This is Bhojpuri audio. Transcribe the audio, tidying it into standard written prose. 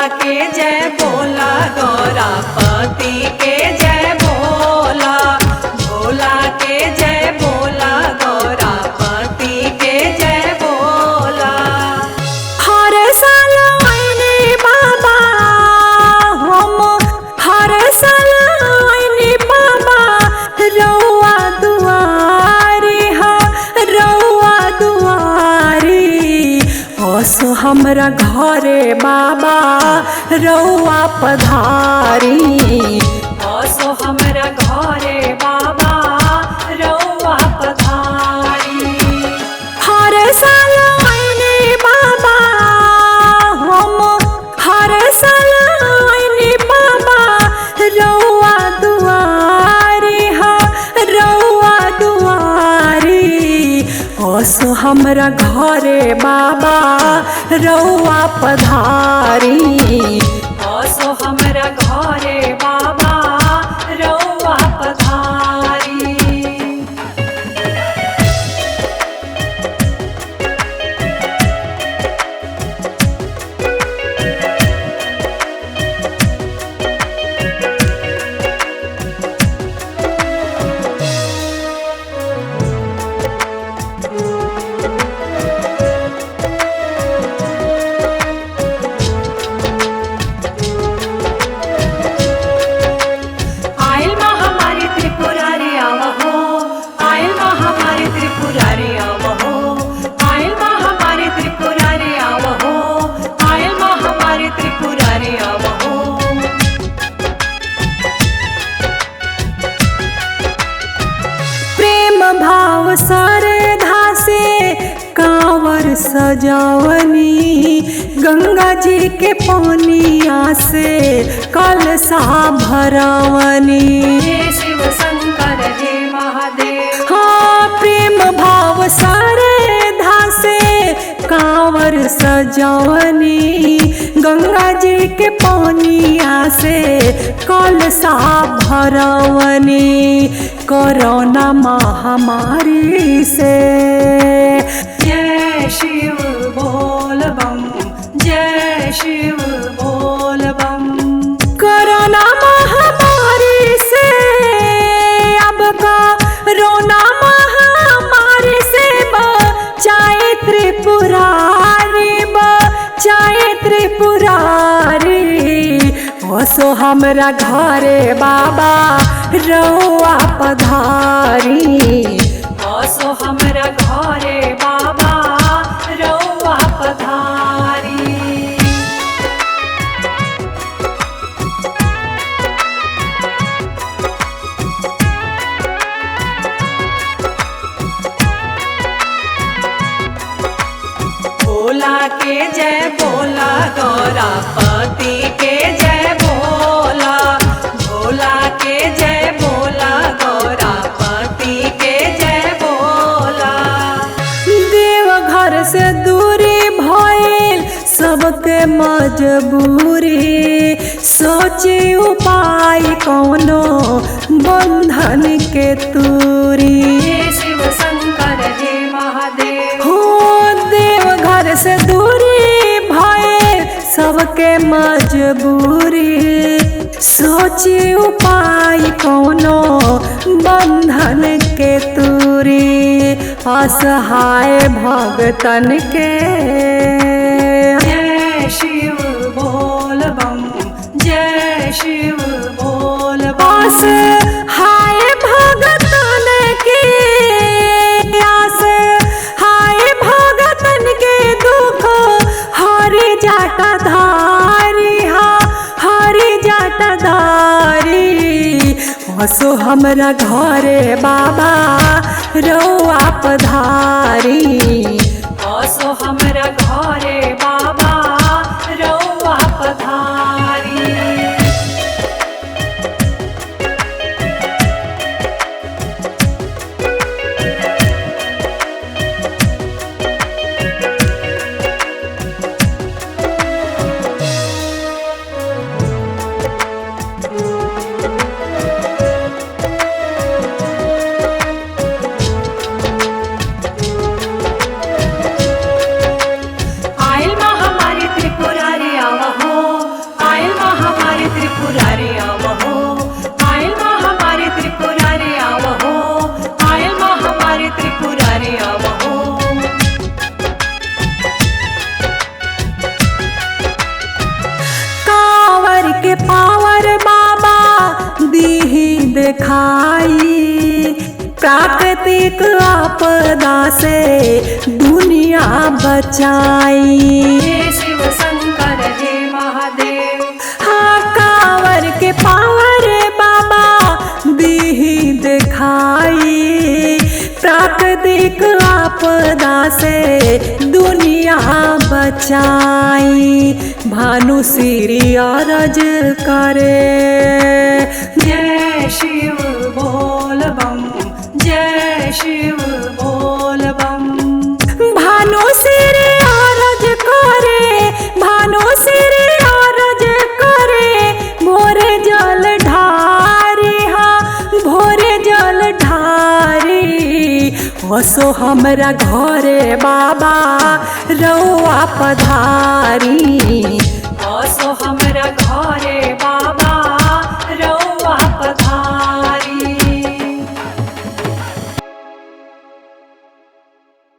के जय बोला गौरापति के जय बोला, भोला के जय बोला गौरापति के जय बोला। हर साल आईने बाबा हम, हर साल आईने बाबा रउआ दुआरी हा, रउआ दुआरी। असो हमरा घरे बाबा रउआ पधारी, असो हमरा घरे बाबा रउआ पधारी। हर साल आईने बाबा हम, हर साल आईने बाबा रउआ दुआरी हा, रउआ दुआरी। असो हमरा घरे बाबा रउआ पधारी, असो हमरा घरे बाबा रउआ पधारी। आइल महामारी त्रिपुरारी आवहो, आइल महामारी त्रिपुरारी आवहो, आइल महामारी त्रिपुरारी आवहो, आइल महामारी त्रिपुरारी आवहो। प्रेम भाव श्रद्धा से कांवर सजावनी, गंगा जी के पनिया से कलशा भरावनी। हे शिव शंकर हे महादेव, हाँ प्रेम भाव श्रद्धा से कांवर सजावनी, गंगा जी के पनिया से कलशा भरावनी। कोरोना महामारी से जय शिव बोल बम, जय शिव बोल बम। कोरोना महामारी से, अब कोरोना महामारी से बचाए त्रिपुरारी, बचाए त्रिपुरारी। असो हमरा घरे बाबा रउआ पधारी, असो हमरा घरे बाबा रउआ पधारी। भोला के जय बोला गौरापति के जय बोला, भोला के जय बोला गौरापति के जय बोला। देवघर से दूरी भइल सबके मजबूरी, सोचे उपाय कौनो बंधन के तूरी। हे शिव शंकर हे महादेव, हो देवघर से दूरी भइल सबके मजबूरी, सोचे उपाय कौनो बंधन के तूरी। असहाय भगतन के जय शिव बोल बम, जय शिव बोल बम। असहाय भगतन के, असहाय भगतन के दुख हरि जाटा धारी हा, हरि जाटा धारी। असो हमरा घरे बाबा रउआ पधारी, असो हमरा घरे बाबा रउआ पधारी। के पावर बाबा दीही दिखाई, प्राकृतिक आपदा से दुनिया बचाई। हे शिव शंकर हे महादेव, हाँ कांवर के पावर बाबा दीही दिखाई, प्राकृतिक आपदा से दुनिया बचाई। भानुश्री अरज करे, जय शिव बोल बम, जय शिव बोल बम। भानुश्री अरज करे, भानुश्री अरज करे, भोरे जल ढारी, हाँ भोरे जल ढारी। वसो हमरा घरे बाबा रउआ पधारी,